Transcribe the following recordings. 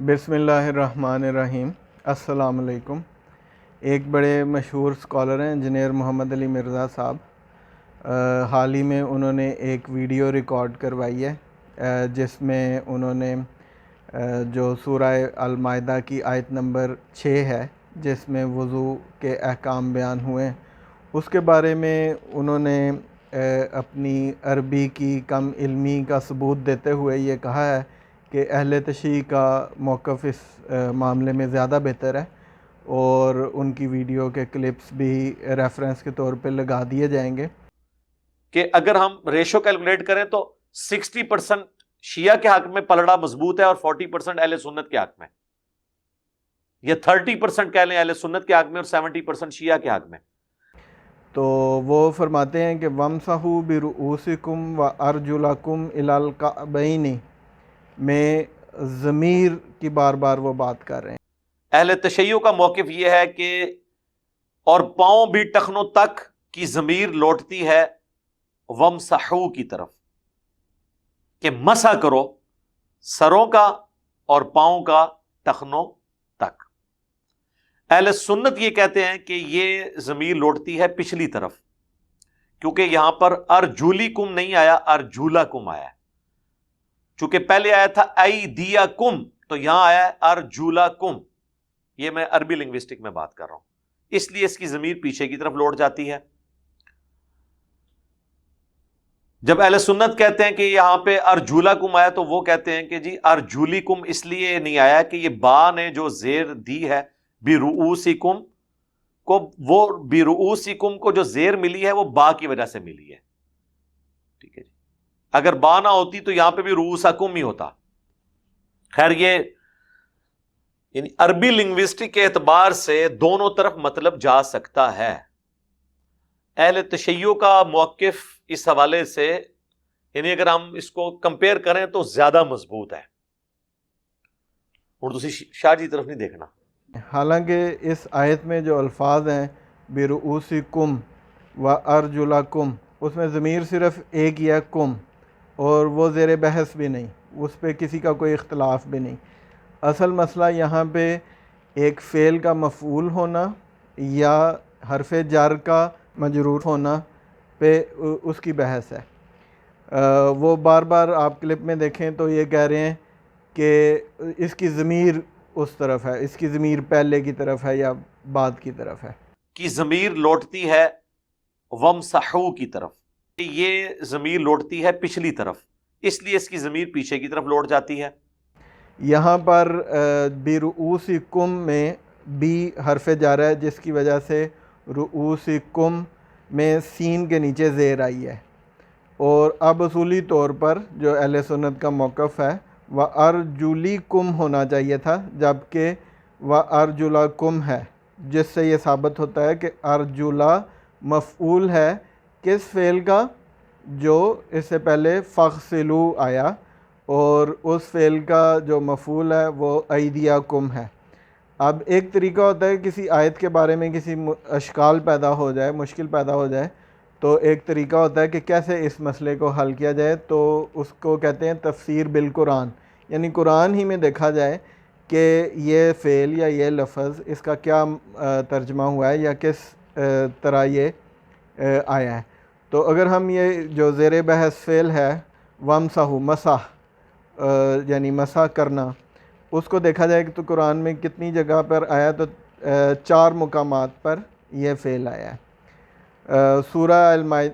بسم اللہ الرحمن الرحیم۔ السلام علیکم۔ ایک بڑے مشہور اسکالر ہیں انجینئر محمد علی مرزا صاحب۔ حال ہی میں انہوں نے ایک ویڈیو ریکارڈ کروائی ہے جس میں انہوں نے جو سورہ المائدہ کی آیت نمبر 6 ہے جس میں وضو کے احکام بیان ہوئے ہیں، اس کے بارے میں انہوں نے اپنی عربی کی کم علمی کا ثبوت دیتے ہوئے یہ کہا ہے کہ اہل تشیع کا موقف اس معاملے میں زیادہ بہتر ہے، اور ان کی ویڈیو کے کلپس بھی ریفرنس کے طور پہ لگا دیے جائیں گے کہ اگر ہم ریشو کیلکولیٹ کریں تو 60% شیعہ کے حق میں پلڑا مضبوط ہے اور 40% اہل سنت کے حق میں، یا 30% کہہ لیں اہل سنت کے حق میں اور 70% شیعہ کے حق میں۔ تو وہ فرماتے ہیں کہ وَامْسَحُوا بِرُؤُوسِكُمْ وَأَرْجُلَكُمْ إِلَى الْكَعْبَيْنِ میں ضمیر کی بار بار وہ بات کر رہے ہیں۔ اہل تشیع کا موقف یہ ہے کہ اور پاؤں بھی ٹخنوں تک کی ضمیر لوٹتی ہے وَامْسَحُوا کی طرف، کہ مسح کرو سروں کا اور پاؤں کا ٹخنوں تک۔ اہل سنت یہ کہتے ہیں کہ یہ ضمیر لوٹتی ہے پچھلی طرف، کیونکہ یہاں پر ارجولیکم نہیں آیا، ارجولکم آیا ہے۔ چونکہ پہلے آیا تھا ایدیکم، تو یہاں آیا ہے ارجولکم۔ یہ میں عربی لنگوسٹک میں بات کر رہا ہوں، اس لیے اس کی ضمیر پیچھے کی طرف لوٹ جاتی ہے۔ جب اہل سنت کہتے ہیں کہ یہاں پہ ارجولکم آیا تو وہ کہتے ہیں کہ جی ارجولیکم اس لیے نہیں آیا کہ یہ با نے جو زیر دی ہے برؤوسکم کو، وہ برؤوسکم کو جو زیر ملی ہے وہ با کی وجہ سے ملی ہے، ٹھیک ہے جی۔ اگر با نہ ہوتی تو یہاں پہ بھی رؤوسکم ہی ہوتا۔ خیر، یہ یعنی عربی لنگوسٹک کے اعتبار سے دونوں طرف مطلب جا سکتا ہے۔ اہل تشیع کا موقف اس حوالے سے، یعنی اگر ہم اس کو کمپیئر کریں تو زیادہ مضبوط ہے۔ اور دوسری شاہ جی طرف نہیں دیکھنا۔ حالانکہ اس آیت میں جو الفاظ ہیں برؤوسکم وارجلکم، اس میں ضمیر صرف ایک ہی ہے، کم، اور وہ زیر بحث بھی نہیں، اس پہ کسی کا کوئی اختلاف بھی نہیں۔ اصل مسئلہ یہاں پہ ایک فعل کا مفعول ہونا یا حرف جر کا مجرور ہونا پہ اس کی بحث ہے۔ وہ بار بار آپ کلپ میں دیکھیں تو یہ کہہ رہے ہیں کہ اس کی ضمیر اس طرف ہے، اس کی ضمیر پہلے کی طرف ہے یا بعد کی طرف ہے، کی ضمیر لوٹتی ہے وَامْسَحُوا کی طرف، یہ ضمیر لوٹتی ہے پچھلی طرف، اس لیے اس کی ضمیر پیچھے کی طرف لوٹ جاتی ہے۔ یہاں پر برؤوسکم میں بی حرف جر ہے، جس کی وجہ سے رؤوسکم میں سین کے نیچے زیر آئی ہے، اور اب اصولی طور پر جو اہل سنت کا موقف ہے وَأَرْجُلِكُمْ ہونا چاہیے تھا، جبکہ وَأَرْجُلَكُمْ ہے، جس سے یہ ثابت ہوتا ہے کہ ارجلا مفعول ہے کس فعل کا؟ جو اس سے پہلے فَغْسِلُوا آیا، اور اس فعل کا جو مفعول ہے وہ ایدیکم ہے۔ اب ایک طریقہ ہوتا ہے کسی آیت کے بارے میں کسی اشکال پیدا ہو جائے، مشکل پیدا ہو جائے، تو ایک طریقہ ہوتا ہے کہ کیسے اس مسئلے کو حل کیا جائے، تو اس کو کہتے ہیں تفسیر بالقرآن، یعنی قرآن ہی میں دیکھا جائے کہ یہ فعل یا یہ لفظ اس کا کیا ترجمہ ہوا ہے یا کس طرح یہ آیا ہے۔ تو اگر ہم یہ جو زیر بحث فعل ہے وَامْسَحُوا، مسح یعنی مسح کرنا، اس کو دیکھا جائے کہ تو قرآن میں کتنی جگہ پر آیا، تو 4 مقامات پر یہ فعل آیا ہے۔ سورہ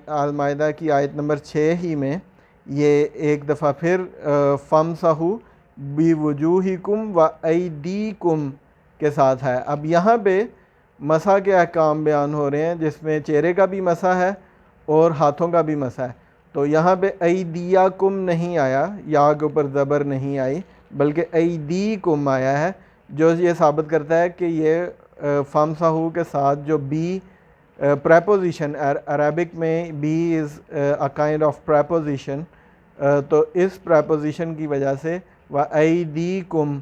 المائدہ کی آیت نمبر 6 ہی میں یہ ایک دفعہ پھر فَامْسَحُوا بِوُجُوهِكُمْ وَأَيْدِيكُمْ کے ساتھ ہے۔ اب یہاں پہ مسح کے احکام بیان ہو رہے ہیں، جس میں چہرے کا بھی مسح ہے اور ہاتھوں کا بھی مسح ہے۔ تو یہاں پہ ایدیکم نہیں آیا، یا کے اوپر زبر نہیں آئی، بلکہ ایدیکم آیا ہے، جو یہ ثابت کرتا ہے کہ یہ فَامْسَحُوا کے ساتھ جو بی پریپوزیشن، عربک میں بی is a kind of preposition, تو اس پریپوزیشن کی وجہ سے وَأَيْدِيكُمْ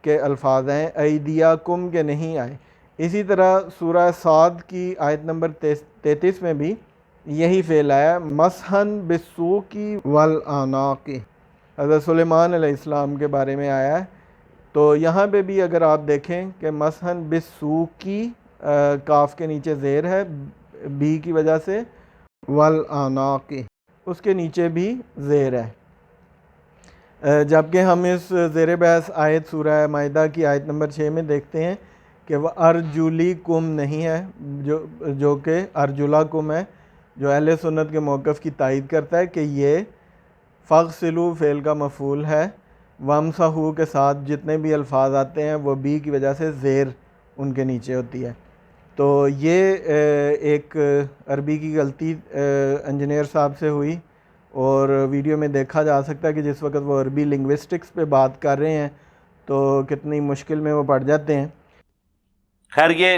کے الفاظ ہیں، ایدیکم کے نہیں آئے۔ اسی طرح سورہ صاد کی آیت نمبر 33 میں بھی یہی فعل آیا، مسحن بالسوق والعناق۔ حضرت سلیمان علیہ السلام کے بارے میں آیا ہے تو یہاں پہ بھی اگر آپ دیکھیں کہ مسحن بالسوقی کاف کے نیچے زیر ہے بی کی وجہ سے، والاعناق اس کے نیچے بھی زیر ہے، جبکہ ہم اس زیر بحث آیت سورہ مائدہ کی آیت نمبر 6 میں دیکھتے ہیں کہ وہ ارجلیکم نہیں ہے، جو کہ ارجلاکم ہے، جو اہل سنت کے موقف کی تائید کرتا ہے کہ یہ فغسلو فعل کا مفعول ہے، وامسحو کے ساتھ جتنے بھی الفاظ آتے ہیں وہ بی کی وجہ سے زیر ان کے نیچے ہوتی ہے۔ تو یہ ایک عربی کی غلطی انجینئر صاحب سے ہوئی، اور ویڈیو میں دیکھا جا سکتا ہے کہ جس وقت وہ عربی لنگوسٹکس پہ بات کر رہے ہیں تو کتنی مشکل میں وہ پڑ جاتے ہیں۔ خیر یہ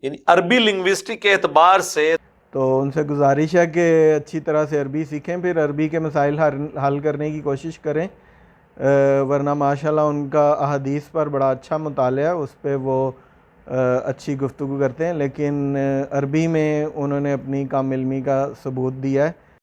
یعنی عربی لنگوسٹک کے اعتبار سے تو ان سے گزارش ہے کہ اچھی طرح سے عربی سیکھیں، پھر عربی کے مسائل حل کرنے کی کوشش کریں، ورنہ ماشاءاللہ ان کا احادیث پر بڑا اچھا مطالعہ، اس پہ وہ اچھی گفتگو کرتے ہیں، لیکن عربی میں انہوں نے اپنی کام علمی کا ثبوت دیا ہے